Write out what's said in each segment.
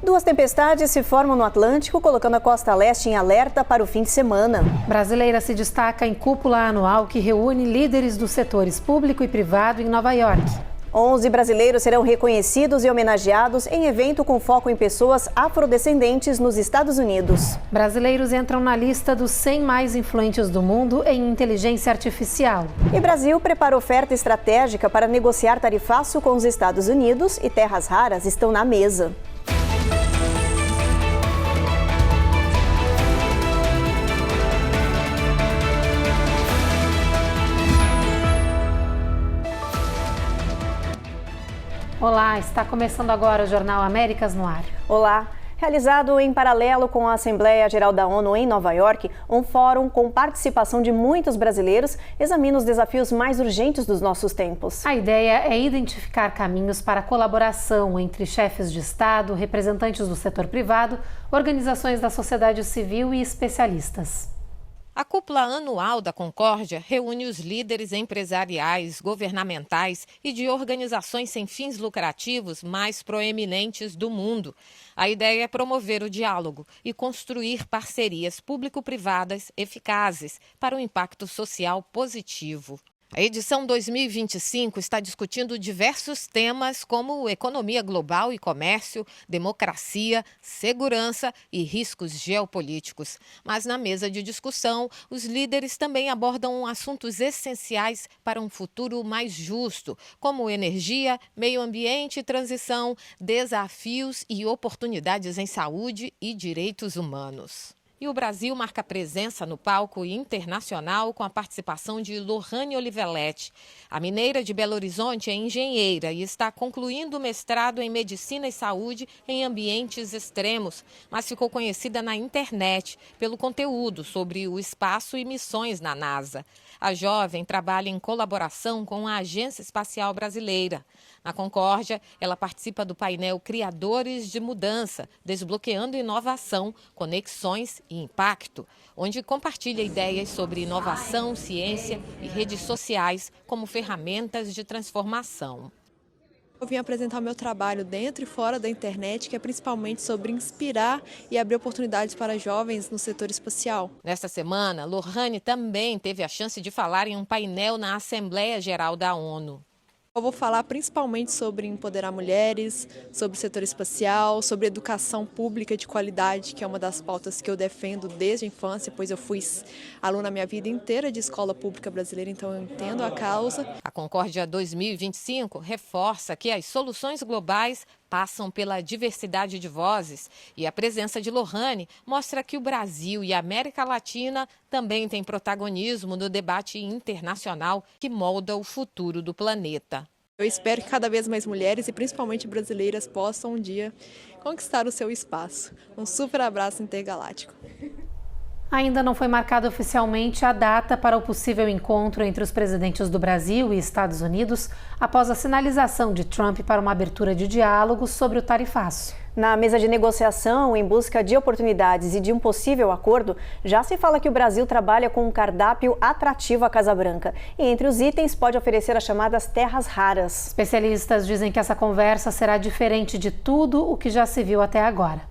Duas tempestades se formam no Atlântico, colocando a costa leste em alerta para o fim de semana. Brasileira se destaca em cúpula anual que reúne líderes dos setores público e privado em Nova York. 11 brasileiros serão reconhecidos e homenageados em evento com foco em pessoas afrodescendentes nos Estados Unidos. Brasileiros entram na lista dos 100 mais influentes do mundo em inteligência artificial. E Brasil prepara oferta estratégica para negociar tarifaço com os Estados Unidos e terras raras estão na mesa. Olá, está começando agora o Jornal Américas no Ar. Olá. Realizado em paralelo com a Assembleia Geral da ONU em Nova York, um fórum com participação de muitos brasileiros examina os desafios mais urgentes dos nossos tempos. A ideia é identificar caminhos para a colaboração entre chefes de Estado, representantes do setor privado, organizações da sociedade civil e especialistas. A cúpula anual da Concórdia reúne os líderes empresariais, governamentais e de organizações sem fins lucrativos mais proeminentes do mundo. A ideia é promover o diálogo e construir parcerias público-privadas eficazes para um impacto social positivo. A edição 2025 está discutindo diversos temas como economia global e comércio, democracia, segurança e riscos geopolíticos. Mas na mesa de discussão, os líderes também abordam assuntos essenciais para um futuro mais justo, como energia, meio ambiente e transição, desafios e oportunidades em saúde e direitos humanos. E o Brasil marca presença no palco internacional com a participação de Lohane Olivetti. A mineira de Belo Horizonte é engenheira e está concluindo o mestrado em Medicina e Saúde em ambientes extremos, mas ficou conhecida na internet pelo conteúdo sobre o espaço e missões na NASA. A jovem trabalha em colaboração com a Agência Espacial Brasileira. Na Concórdia, ela participa do painel Criadores de Mudança, Desbloqueando Inovação, Conexões e Impacto, onde compartilha ideias sobre inovação, ciência e redes sociais como ferramentas de transformação. Eu vim apresentar o meu trabalho dentro e fora da internet, que é principalmente sobre inspirar e abrir oportunidades para jovens no setor espacial. Nesta semana, Lohane também teve a chance de falar em um painel na Assembleia Geral da ONU. Eu vou falar principalmente sobre empoderar mulheres, sobre o setor espacial, sobre educação pública de qualidade, que é uma das pautas que eu defendo desde a infância, pois eu fui aluna a minha vida inteira de escola pública brasileira, então eu entendo a causa. A Concórdia 2025 reforça que as soluções globais passam pela diversidade de vozes e a presença de Lohane mostra que o Brasil e a América Latina também têm protagonismo no debate internacional que molda o futuro do planeta. Eu espero que cada vez mais mulheres e principalmente brasileiras possam um dia conquistar o seu espaço. Um super abraço intergaláctico. Ainda não foi marcada oficialmente a data para o possível encontro entre os presidentes do Brasil e Estados Unidos após a sinalização de Trump para uma abertura de diálogo sobre o tarifaço. Na mesa de negociação, em busca de oportunidades e de um possível acordo, já se fala que o Brasil trabalha com um cardápio atrativo à Casa Branca. E entre os itens pode oferecer as chamadas terras raras. Especialistas dizem que essa conversa será diferente de tudo o que já se viu até agora.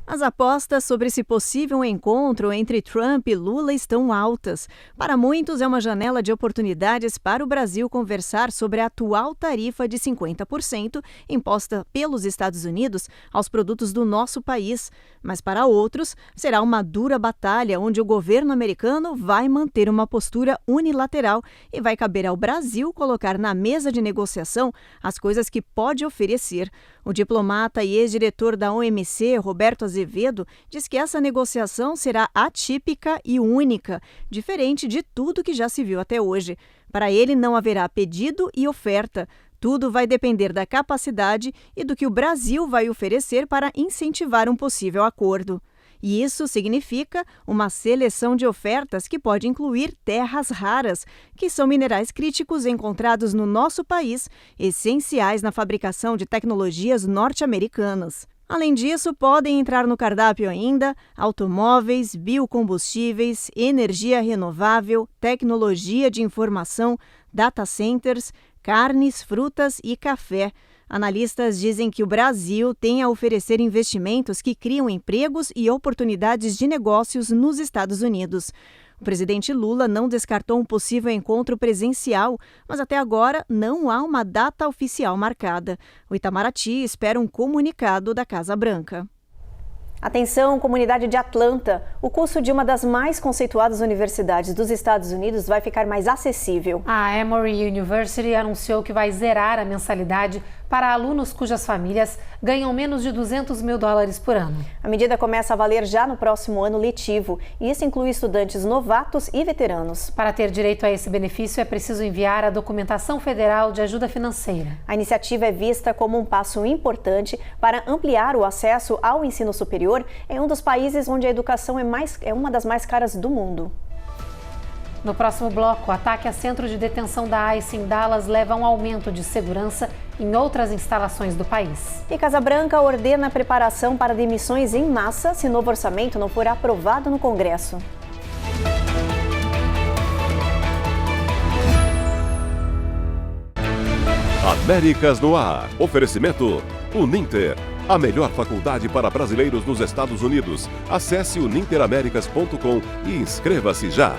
As apostas sobre esse possível encontro entre Trump e Lula estão altas. Para muitos, é uma janela de oportunidades para o Brasil conversar sobre a atual tarifa de 50% imposta pelos Estados Unidos aos produtos do nosso país. Mas para outros, será uma dura batalha onde o governo americano vai manter uma postura unilateral e vai caber ao Brasil colocar na mesa de negociação as coisas que pode oferecer. O diplomata e ex-diretor da OMC, Roberto Azevedo, diz que essa negociação será atípica e única, diferente de tudo que já se viu até hoje. Para ele, não haverá pedido e oferta. Tudo vai depender da capacidade e do que o Brasil vai oferecer para incentivar um possível acordo. E isso significa uma seleção de ofertas que pode incluir terras raras, que são minerais críticos encontrados no nosso país, essenciais na fabricação de tecnologias norte-americanas. Além disso, podem entrar no cardápio ainda automóveis, biocombustíveis, energia renovável, tecnologia de informação, data centers, carnes, frutas e café. Analistas dizem que o Brasil tem a oferecer investimentos que criam empregos e oportunidades de negócios nos Estados Unidos. O presidente Lula não descartou um possível encontro presencial, mas até agora não há uma data oficial marcada. O Itamaraty espera um comunicado da Casa Branca. Atenção, comunidade de Atlanta! O curso de uma das mais conceituadas universidades dos Estados Unidos vai ficar mais acessível. A Emory University anunciou que vai zerar a mensalidade para alunos cujas famílias ganham menos de $200 mil por ano. A medida começa a valer já no próximo ano letivo e isso inclui estudantes novatos e veteranos. Para ter direito a esse benefício é preciso enviar a documentação federal de ajuda financeira. A iniciativa é vista como um passo importante para ampliar o acesso ao ensino superior em um dos países onde a educação é uma das mais caras do mundo. No próximo bloco, o ataque a centro de detenção da ICE em Dallas leva a um aumento de segurança em outras instalações do país. E Casa Branca ordena a preparação para demissões em massa se novo orçamento não for aprovado no Congresso. Américas no Ar. Oferecimento Uninter. A melhor faculdade para brasileiros nos Estados Unidos. Acesse uninteramericas.com e inscreva-se já.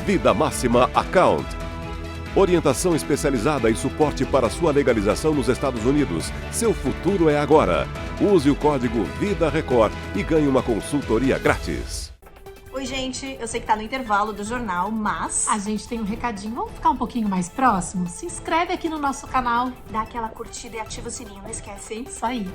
Vida Máxima Account. Orientação especializada e suporte para sua legalização nos Estados Unidos. Seu futuro é agora. Use o código VIDARECORD e ganhe uma consultoria grátis. Oi, gente. Eu sei que tá no intervalo do jornal, mas a gente tem um recadinho. Vamos ficar um pouquinho mais próximo? Se inscreve aqui no nosso canal. Dá aquela curtida e ativa o sininho, não esquece. Isso aí.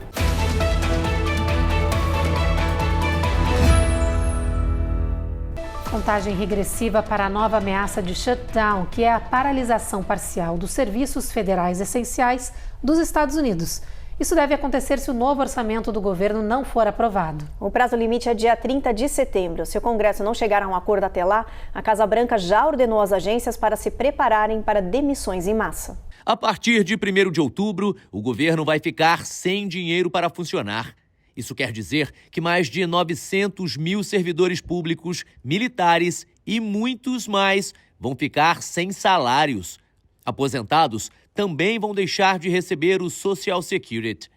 Contagem regressiva para a nova ameaça de shutdown, que é a paralisação parcial dos serviços federais essenciais dos Estados Unidos. Isso deve acontecer se o novo orçamento do governo não for aprovado. O prazo limite é dia 30 de setembro. Se o Congresso não chegar a um acordo até lá, a Casa Branca já ordenou às agências para se prepararem para demissões em massa. A partir de 1º de outubro, o governo vai ficar sem dinheiro para funcionar. Isso quer dizer que mais de 900 mil servidores públicos, militares e muitos mais vão ficar sem salários. Aposentados também vão deixar de receber o Social Security.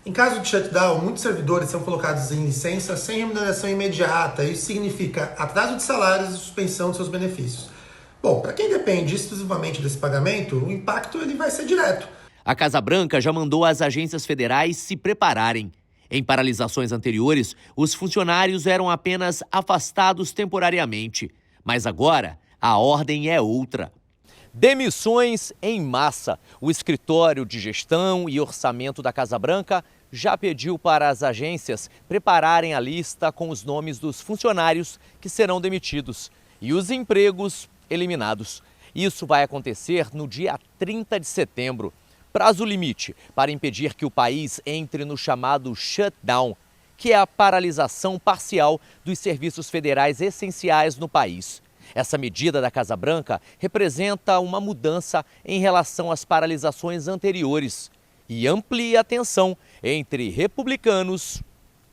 Em caso de shutdown, muitos servidores são colocados em licença sem remuneração imediata. Isso significa atraso de salários e suspensão de seus benefícios. Bom, para quem depende exclusivamente desse pagamento, o impacto ele vai ser direto. A Casa Branca já mandou as agências federais se prepararem. Em paralisações anteriores, os funcionários eram apenas afastados temporariamente. Mas agora, a ordem é outra. Demissões em massa. O Escritório de Gestão e Orçamento da Casa Branca já pediu para as agências prepararem a lista com os nomes dos funcionários que serão demitidos e os empregos eliminados. Isso vai acontecer no dia 30 de setembro. Prazo limite para impedir que o país entre no chamado shutdown, que é a paralisação parcial dos serviços federais essenciais no país. Essa medida da Casa Branca representa uma mudança em relação às paralisações anteriores e amplia a tensão entre republicanos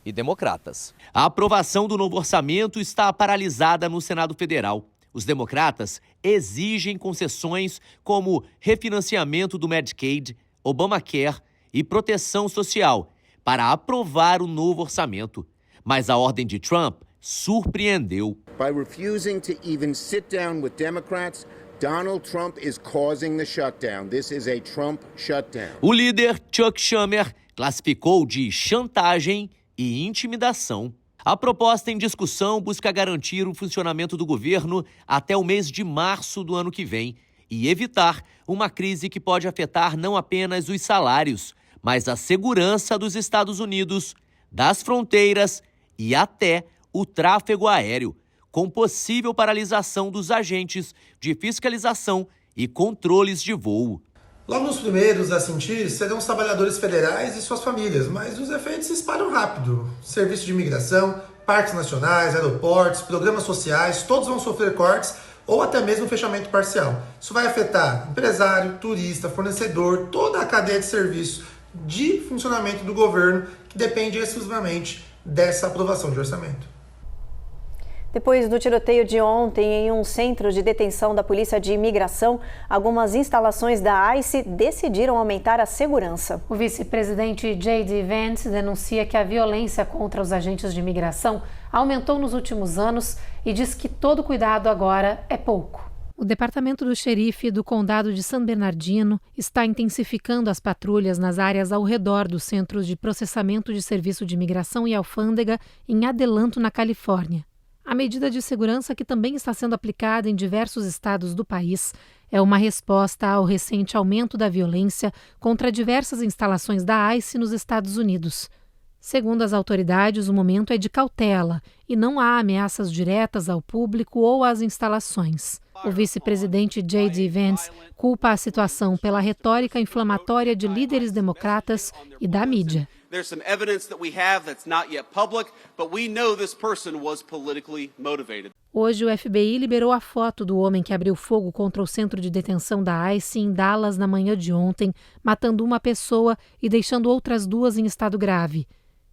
e democratas. A aprovação do novo orçamento está paralisada no Senado Federal. Os democratas exigem concessões como refinanciamento do Medicaid, Obamacare e proteção social para aprovar o novo orçamento. Mas a ordem de Trump surpreendeu. By refusing to even sit down with Democrats, Donald Trump is causing the shutdown. This is a Trump shutdown. O líder Chuck Schumer classificou de chantagem e intimidação. A proposta em discussão busca garantir o funcionamento do governo até o mês de março do ano que vem e evitar uma crise que pode afetar não apenas os salários, mas a segurança dos Estados Unidos, das fronteiras e até o tráfego aéreo, com possível paralisação dos agentes de fiscalização e controles de voo. Logo nos primeiros a sentir serão os trabalhadores federais e suas famílias, mas os efeitos se espalham rápido. Serviço de imigração, parques nacionais, aeroportos, programas sociais, todos vão sofrer cortes ou até mesmo fechamento parcial. Isso vai afetar empresário, turista, fornecedor, toda a cadeia de serviço de funcionamento do governo que depende exclusivamente dessa aprovação de orçamento. Depois do tiroteio de ontem em um centro de detenção da Polícia de Imigração, algumas instalações da ICE decidiram aumentar a segurança. O vice-presidente J.D. Vance denuncia que a violência contra os agentes de imigração aumentou nos últimos anos e diz que todo cuidado agora é pouco. O departamento do xerife do condado de San Bernardino está intensificando as patrulhas nas áreas ao redor dos centros de processamento de serviço de imigração e alfândega em Adelanto, na Califórnia. A medida de segurança, que também está sendo aplicada em diversos estados do país, é uma resposta ao recente aumento da violência contra diversas instalações da ICE nos Estados Unidos. Segundo as autoridades, o momento é de cautela e não há ameaças diretas ao público ou às instalações. O vice-presidente J.D. Vance culpa a situação pela retórica inflamatória de líderes democratas e da mídia. There's some evidence that we have that's not yet public, but we know this person was politically motivated. Hoje, o FBI liberou a foto do homem que abriu fogo contra o centro de detenção da ICE em Dallas na manhã de ontem, matando uma pessoa e deixando outras duas em estado grave.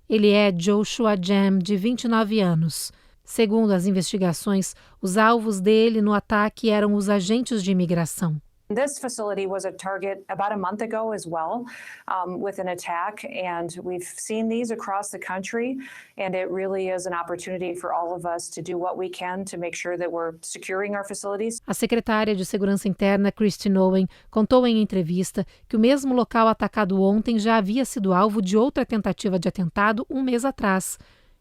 Ele é Joshua Jam, de 29 anos. Segundo as investigações, os alvos dele no ataque eram os agentes de imigração. This facility was a target about a month ago as well, with an attack, and we've seen these across the country, and it really is an opportunity for all of us to do what we can to make sure that we're securing our facilities. A secretária de Segurança Interna, Christine Owen, contou em entrevista que o mesmo local atacado ontem já havia sido alvo de outra tentativa de atentado um mês atrás,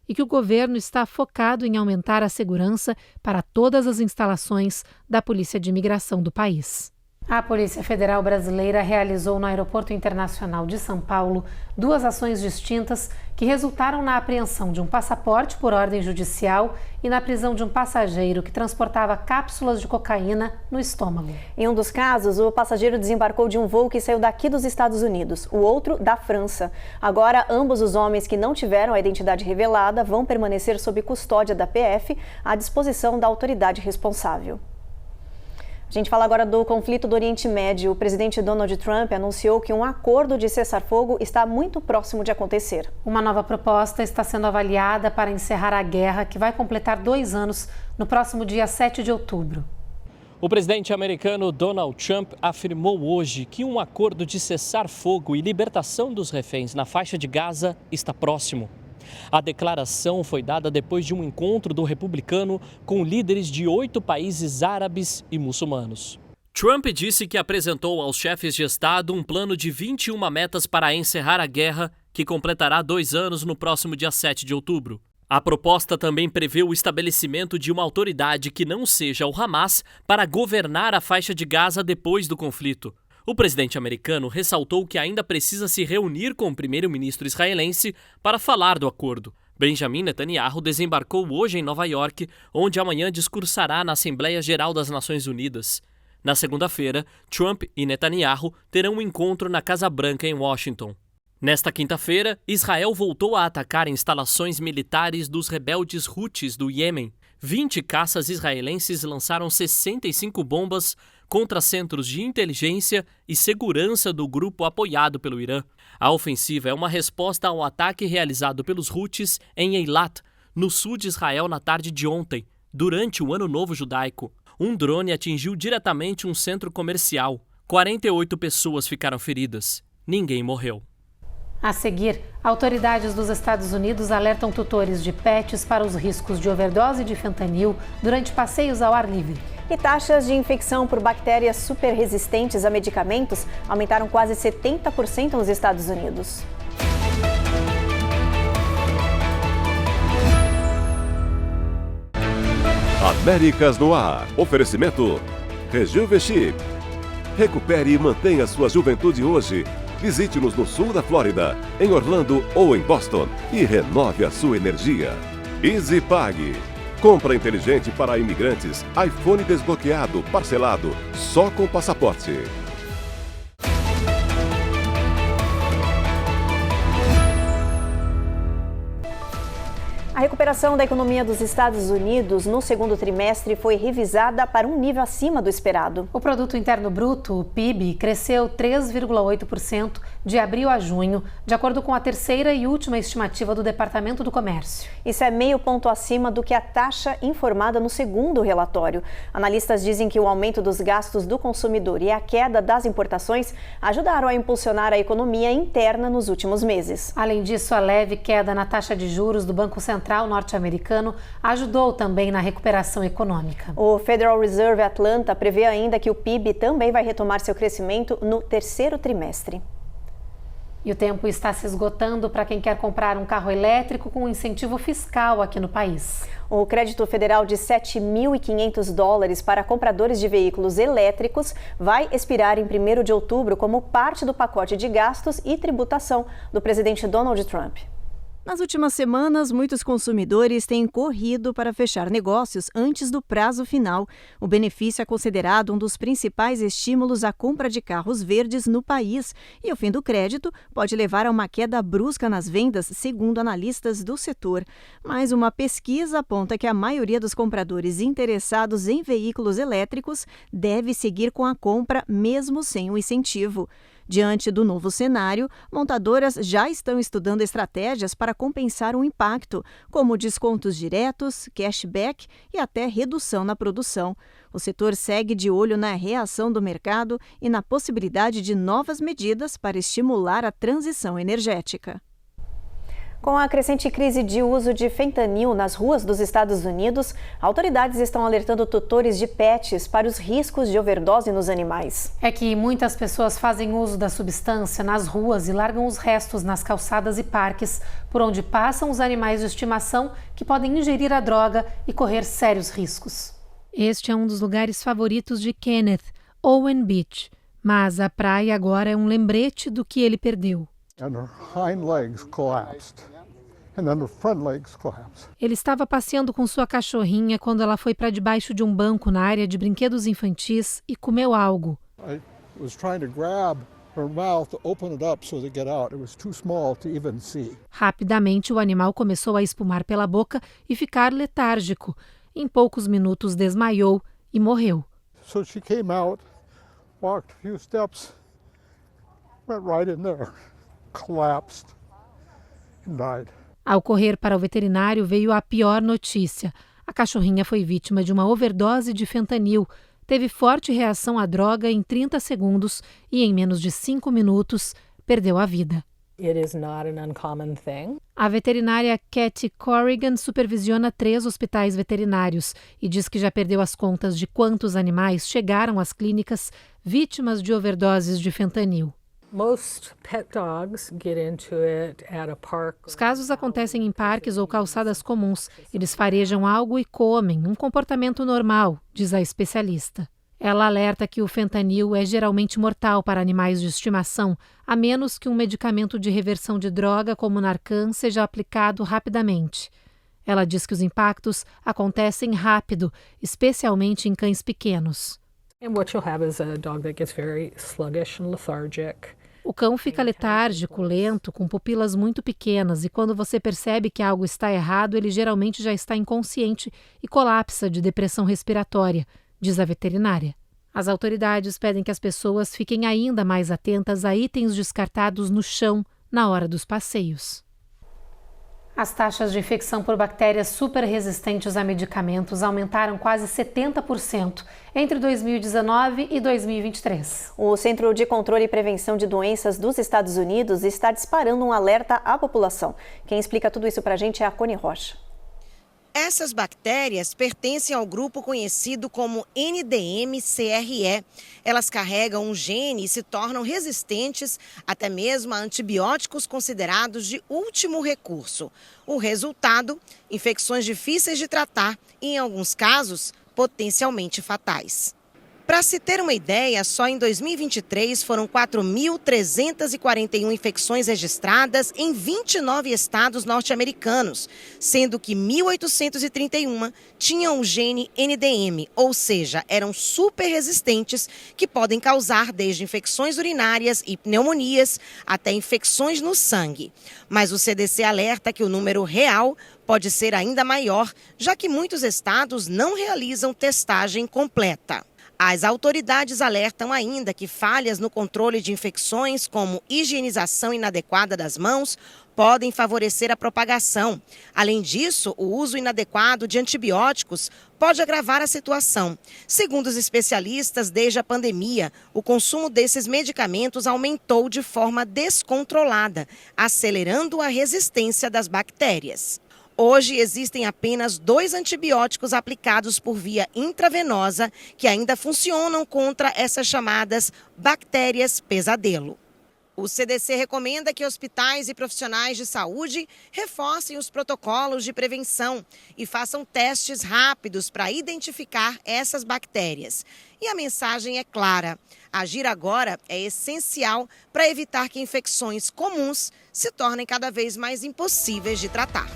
e que o governo está focado em aumentar a segurança para todas as instalações da Polícia de Imigração do país. A Polícia Federal Brasileira realizou no Aeroporto Internacional de São Paulo 2 ações distintas que resultaram na apreensão de um passaporte por ordem judicial e na prisão de um passageiro que transportava cápsulas de cocaína no estômago. Em um dos casos, o passageiro desembarcou de um voo que saiu daqui dos Estados Unidos, o outro da França. Agora, ambos os homens que não tiveram a identidade revelada vão permanecer sob custódia da PF à disposição da autoridade responsável. A gente fala agora do conflito do Oriente Médio. O presidente Donald Trump anunciou que um acordo de cessar-fogo está muito próximo de acontecer. Uma nova proposta está sendo avaliada para encerrar a guerra, que vai completar 2 anos no próximo dia 7 de outubro. O presidente americano Donald Trump afirmou hoje que um acordo de cessar-fogo e libertação dos reféns na faixa de Gaza está próximo. A declaração foi dada depois de um encontro do republicano com líderes de 8 países árabes e muçulmanos. Trump disse que apresentou aos chefes de Estado um plano de 21 metas para encerrar a guerra, que completará 2 anos no próximo dia 7 de outubro. A proposta também prevê o estabelecimento de uma autoridade que não seja o Hamas para governar a faixa de Gaza depois do conflito. O presidente americano ressaltou que ainda precisa se reunir com o primeiro-ministro israelense para falar do acordo. Benjamin Netanyahu desembarcou hoje em Nova York, onde amanhã discursará na Assembleia Geral das Nações Unidas. Na segunda-feira, Trump e Netanyahu terão um encontro na Casa Branca em Washington. Nesta quinta-feira, Israel voltou a atacar instalações militares dos rebeldes Houthis do Iêmen. 20 caças israelenses lançaram 65 bombas contra centros de inteligência e segurança do grupo apoiado pelo Irã. A ofensiva é uma resposta ao ataque realizado pelos Houthis em Eilat, no sul de Israel, na tarde de ontem, durante o Ano Novo Judaico. Um drone atingiu diretamente um centro comercial. 48 pessoas ficaram feridas. Ninguém morreu. A seguir, autoridades dos Estados Unidos alertam tutores de pets para os riscos de overdose de fentanil durante passeios ao ar livre. E taxas de infecção por bactérias superresistentes a medicamentos aumentaram quase 70% nos Estados Unidos. Américas no Ar. Oferecimento Rejuvenesce. Recupere e mantenha sua juventude hoje. Visite-nos no sul da Flórida, em Orlando ou em Boston e renove a sua energia. EasyPag. Compra inteligente para imigrantes. iPhone desbloqueado, parcelado, só com passaporte. A recuperação da economia dos Estados Unidos no segundo trimestre foi revisada para um nível acima do esperado. O Produto Interno Bruto, o PIB, cresceu 3,8%, de abril a junho, de acordo com a terceira e última estimativa do Departamento do Comércio. Isso é meio ponto acima do que a taxa informada no segundo relatório. Analistas dizem que o aumento dos gastos do consumidor e a queda das importações ajudaram a impulsionar a economia interna nos últimos meses. Além disso, a leve queda na taxa de juros do Banco Central norte-americano ajudou também na recuperação econômica. O Federal Reserve Atlanta prevê ainda que o PIB também vai retomar seu crescimento no terceiro trimestre. E o tempo está se esgotando para quem quer comprar um carro elétrico com incentivo fiscal aqui no país. O crédito federal de $7.500 para compradores de veículos elétricos vai expirar em 1º de outubro como parte do pacote de gastos e tributação do presidente Donald Trump. Nas últimas semanas, muitos consumidores têm corrido para fechar negócios antes do prazo final. O benefício é considerado um dos principais estímulos à compra de carros verdes no país e o fim do crédito pode levar a uma queda brusca nas vendas, segundo analistas do setor. Mas uma pesquisa aponta que a maioria dos compradores interessados em veículos elétricos deve seguir com a compra mesmo sem o incentivo. Diante do novo cenário, montadoras já estão estudando estratégias para compensar o impacto, como descontos diretos, cashback e até redução na produção. O setor segue de olho na reação do mercado e na possibilidade de novas medidas para estimular a transição energética. Com a crescente crise de uso de fentanil nas ruas dos Estados Unidos, autoridades estão alertando tutores de pets para os riscos de overdose nos animais. É que muitas pessoas fazem uso da substância nas ruas e largam os restos nas calçadas e parques, por onde passam os animais de estimação que podem ingerir a droga e correr sérios riscos. Este é um dos lugares favoritos de Kenneth, Owen Beach, mas a praia agora é um lembrete do que ele perdeu. And her hind legs collapsed. And then her front legs collapsed. Ele estava passeando com sua cachorrinha quando ela foi para debaixo de um banco na área de brinquedos infantis e comeu algo. I was trying to grab her mouth to open it up so to get out. It was too small to even see. Rapidamente, o animal começou a espumar pela boca e ficar letárgico. Em poucos minutos, desmaiou e morreu. So she came out, walked a few steps, went right in there, collapsed and died. Ao correr para o veterinário, veio a pior notícia. A cachorrinha foi vítima de uma overdose de fentanil. Teve forte reação à droga em 30 segundos e, em menos de 5 minutos, perdeu a vida. It is not an uncommon thing. A veterinária Katie Corrigan supervisiona 3 hospitais veterinários e diz que já perdeu as contas de quantos animais chegaram às clínicas vítimas de overdoses de fentanil. Most pet dogs get into it at a park. Os casos acontecem em parques ou calçadas comuns. Eles farejam algo e comem, um comportamento normal, diz a especialista. Ela alerta que o fentanil é geralmente mortal para animais de estimação, a menos que um medicamento de reversão de droga como Narcan seja aplicado rapidamente. Ela diz que os impactos acontecem rápido, especialmente em cães pequenos. And what you'll have is a dog that gets very sluggish and lethargic. O cão fica letárgico, lento, com pupilas muito pequenas e quando você percebe que algo está errado, ele geralmente já está inconsciente e colapsa de depressão respiratória, diz a veterinária. As autoridades pedem que as pessoas fiquem ainda mais atentas a itens descartados no chão na hora dos passeios. As taxas de infecção por bactérias superresistentes a medicamentos aumentaram quase 70% entre 2019 e 2023. O Centro de Controle e Prevenção de Doenças dos Estados Unidos está disparando um alerta à população. Quem explica tudo isso para a gente é a Cone Rocha. Essas bactérias pertencem ao grupo conhecido como NDM-CRE. Elas carregam um gene e se tornam resistentes até mesmo a antibióticos considerados de último recurso. O resultado, infecções difíceis de tratar e, em alguns casos, potencialmente fatais. Para se ter uma ideia, só em 2023 foram 4.341 infecções registradas em 29 estados norte-americanos, sendo que 1.831 tinham o gene NDM, ou seja, eram super resistentes que podem causar desde infecções urinárias e pneumonias até infecções no sangue. Mas o CDC alerta que o número real pode ser ainda maior, já que muitos estados não realizam testagem completa. As autoridades alertam ainda que falhas no controle de infecções, como higienização inadequada das mãos, podem favorecer a propagação. Além disso, o uso inadequado de antibióticos pode agravar a situação. Segundo os especialistas, desde a pandemia, o consumo desses medicamentos aumentou de forma descontrolada, acelerando a resistência das bactérias. Hoje existem apenas 2 antibióticos aplicados por via intravenosa que ainda funcionam contra essas chamadas bactérias pesadelo. O CDC recomenda que hospitais e profissionais de saúde reforcem os protocolos de prevenção e façam testes rápidos para identificar essas bactérias. E a mensagem é clara: agir agora é essencial para evitar que infecções comuns se tornem cada vez mais impossíveis de tratar.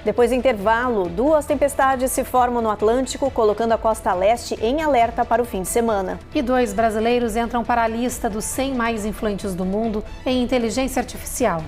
Depois do intervalo, 2 tempestades se formam no Atlântico, colocando a costa leste em alerta para o fim de semana. E 2 brasileiros entram para a lista dos 100 mais influentes do mundo em inteligência artificial.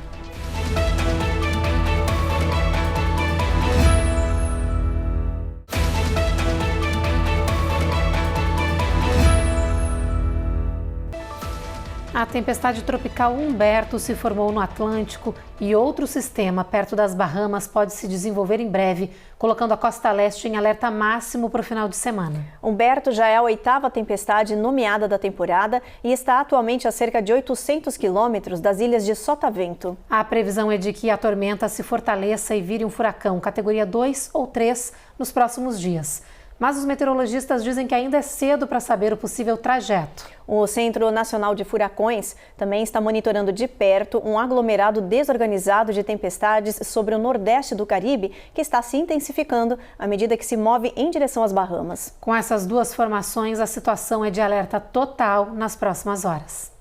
A tempestade tropical Humberto se formou no Atlântico e outro sistema perto das Bahamas pode se desenvolver em breve, colocando a costa leste em alerta máximo para o final de semana. Humberto já é a 8ª tempestade nomeada da temporada e está atualmente a cerca de 800 quilômetros das ilhas de Sotavento. A previsão é de que a tormenta se fortaleça e vire um furacão categoria 2 ou 3 nos próximos dias. Mas os meteorologistas dizem que ainda é cedo para saber o possível trajeto. O Centro Nacional de Furacões também está monitorando de perto um aglomerado desorganizado de tempestades sobre o nordeste do Caribe, que está se intensificando à medida que se move em direção às Bahamas. Com essas 2 formações, a situação é de alerta total nas próximas horas.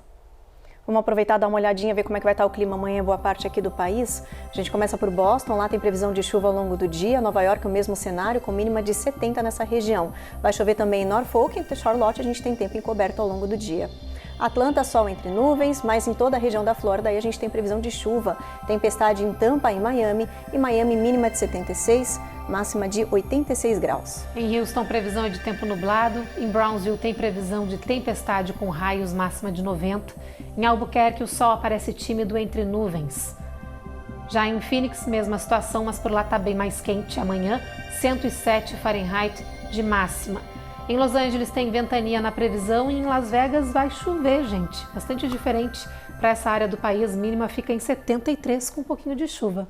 Vamos aproveitar e dar uma olhadinha, ver como é que vai estar o clima amanhã em boa parte aqui do país. A gente começa por Boston, lá tem previsão de chuva ao longo do dia. Nova York, o mesmo cenário, com mínima de 70 nessa região. Vai chover também em Norfolk e Charlotte, a gente tem tempo encoberto ao longo do dia. Atlanta, sol entre nuvens, mas em toda a região da Flórida aí a gente tem previsão de chuva. Tempestade em Tampa, em Miami, e Miami mínima de 76, máxima de 86 graus. Em Houston, previsão é de tempo nublado. Em Brownsville tem previsão de tempestade com raios, máxima de 90. Em Albuquerque, o sol aparece tímido entre nuvens. Já em Phoenix, mesma situação, mas por lá está bem mais quente. Amanhã, 107 Fahrenheit de máxima. Em Los Angeles tem ventania na previsão e em Las Vegas vai chover, gente. Bastante diferente para essa área do país. Mínima fica em 73 com um pouquinho de chuva.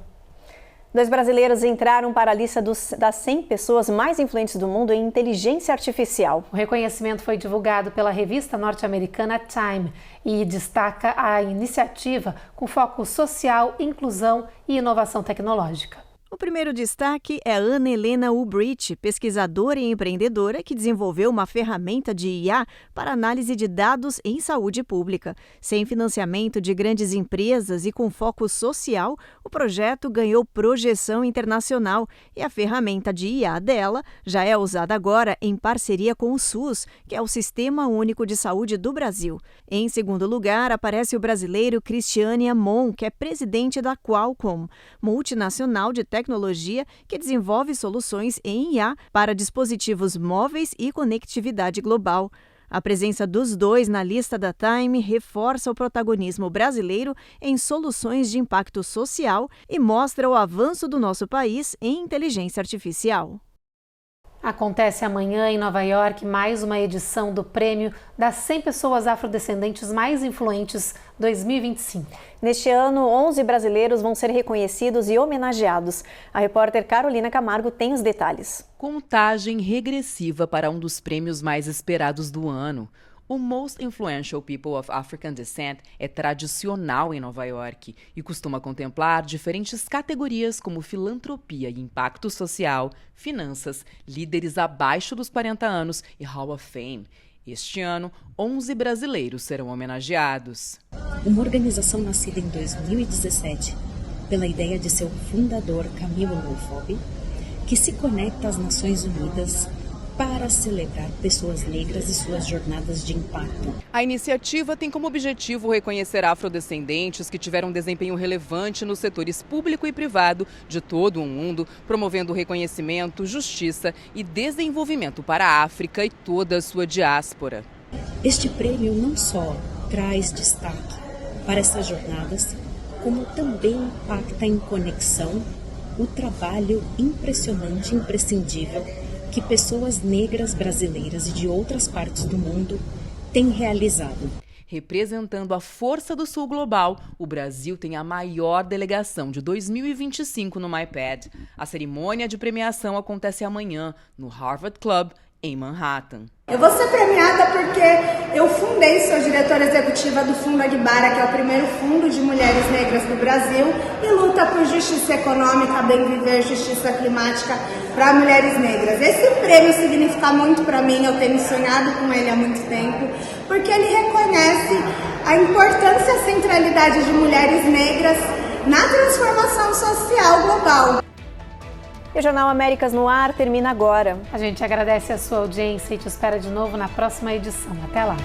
2 brasileiros entraram para a lista das 100 pessoas mais influentes do mundo em inteligência artificial. O reconhecimento foi divulgado pela revista norte-americana Time e destaca a iniciativa com foco social, inclusão e inovação tecnológica. O primeiro destaque é Ana Helena Ulbricht, pesquisadora e empreendedora que desenvolveu uma ferramenta de IA para análise de dados em saúde pública. Sem financiamento de grandes empresas e com foco social, o projeto ganhou projeção internacional e a ferramenta de IA dela já é usada agora em parceria com o SUS, que é o Sistema Único de Saúde do Brasil. Em segundo lugar, aparece o brasileiro Cristiane Amon, que é presidente da Qualcomm, multinacional de tecnologia que desenvolve soluções em IA para dispositivos móveis e conectividade global. A presença dos dois na lista da Time reforça o protagonismo brasileiro em soluções de impacto social e mostra o avanço do nosso país em inteligência artificial. Acontece amanhã em Nova York mais uma edição do prêmio das 100 pessoas afrodescendentes mais influentes 2025. Neste ano, 11 brasileiros vão ser reconhecidos e homenageados. A repórter Carolina Camargo tem os detalhes. Contagem regressiva para um dos prêmios mais esperados do ano. O Most Influential People of African Descent é tradicional em Nova York e costuma contemplar diferentes categorias como filantropia e impacto social, finanças, líderes abaixo dos 40 anos e Hall of Fame. Este ano, 11 brasileiros serão homenageados. Uma organização nascida em 2017 pela ideia de seu fundador, Camilo Loufobi, que se conecta às Nações Unidas para celebrar pessoas negras e suas jornadas de impacto. A iniciativa tem como objetivo reconhecer afrodescendentes que tiveram desempenho relevante nos setores público e privado de todo o mundo, promovendo reconhecimento, justiça e desenvolvimento para a África e toda a sua diáspora. Este prêmio não só traz destaque para essas jornadas, como também impacta em conexão o trabalho impressionante e imprescindível que pessoas negras brasileiras e de outras partes do mundo têm realizado. Representando a força do Sul global, o Brasil tem a maior delegação de 2025 no MyPad. A cerimônia de premiação acontece amanhã no Harvard Club, em Manhattan. Eu vou ser premiada porque eu fundei, sou diretora executiva do Fundo Aguibara, que é o primeiro fundo de mulheres negras do Brasil e luta por justiça econômica, bem viver, justiça climática para mulheres negras. Esse prêmio significa muito para mim, eu tenho sonhado com ele há muito tempo, porque ele reconhece a importância e a centralidade de mulheres negras na transformação social global. E o Jornal Américas no Ar termina agora. A gente agradece a sua audiência e te espera de novo na próxima edição. Até lá!